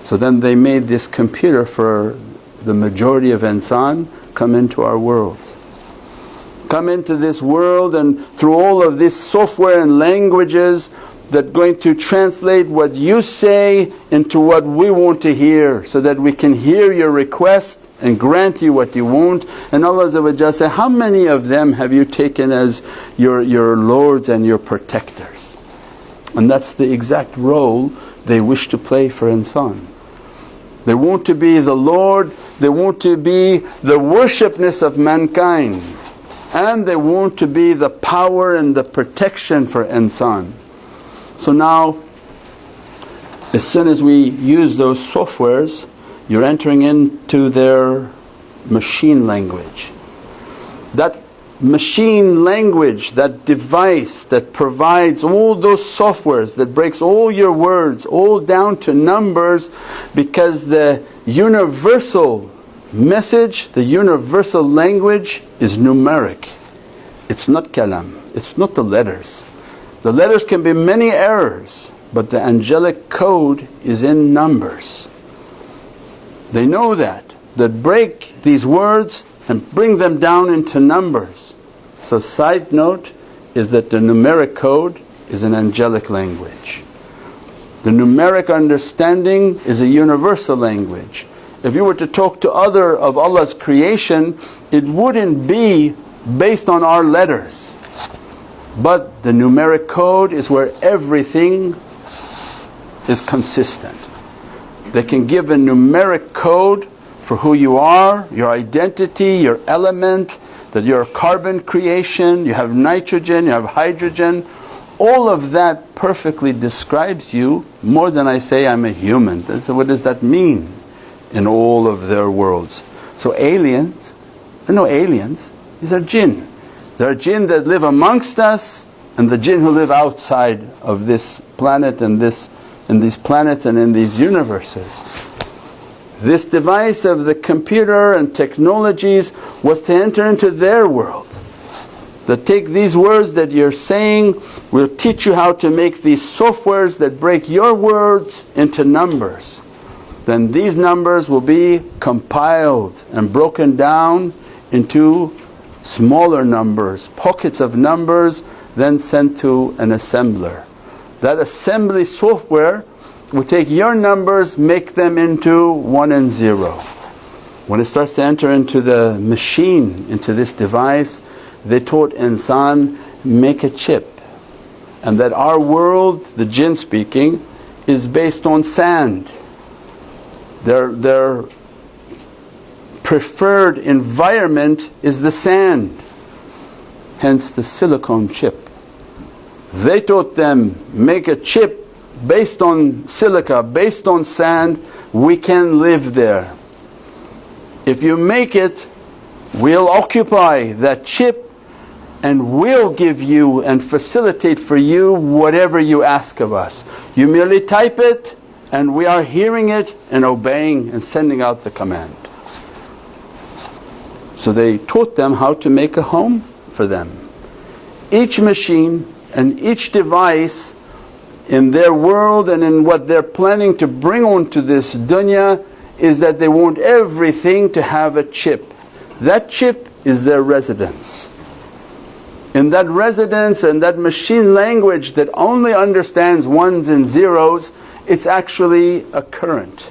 So then they made this computer for the majority of insan come into our world. Come into this world, and through all of this software and languages that going to translate what you say into what we want to hear, so that we can hear your request and grant you what you want. And Allah say, how many of them have you taken as your lords and your protectors? And that's the exact role they wish to play for insan. They want to be the Lord, they want to be the worshipness of mankind, and they want to be the power and the protection for insan. So now as soon as we use those softwares, you're entering into their machine language. That machine language, that device that provides all those softwares, that breaks all your words all down to numbers, because the universal message, the universal language is numeric. It's not kalam, it's not the letters. The letters can be many errors, but the angelic code is in numbers. They know that break these words and bring them down into numbers. So side note is that the numeric code is an angelic language. The numeric understanding is a universal language. If you were to talk to other of Allah's creation, it wouldn't be based on our letters. But the numeric code is where everything is consistent. They can give a numeric code for who you are, your identity, your element, that you're a carbon creation, you have nitrogen, you have hydrogen. All of that perfectly describes you more than I say I'm a human. So what does that mean in all of their worlds? So aliens, they're no aliens, these are jinn. There are jinn that live amongst us, and the jinn who live outside of this planet and these planets and in these universes. This device of the computer and technologies was to enter into their world. That take these words that you're saying, we'll teach you how to make these softwares that break your words into numbers. Then these numbers will be compiled and broken down into smaller numbers, pockets of numbers, then sent to an assembler. That assembly software will take your numbers, make them into 1 and 0. When it starts to enter into the machine, into this device, they taught insan, make a chip. And that our world, the jinn speaking, is based on sand. Their preferred environment is the sand, hence the silicone chip. They taught them, make a chip based on silica, based on sand, we can live there. If you make it, we'll occupy that chip and we'll give you and facilitate for you whatever you ask of us. You merely type it and we are hearing it and obeying and sending out the command. So they taught them how to make a home for them. Each machine and each device in their world and in what they're planning to bring onto this dunya is that they want everything to have a chip. That chip is their residence. In that residence and that machine language that only understands ones and zeros, it's actually a current.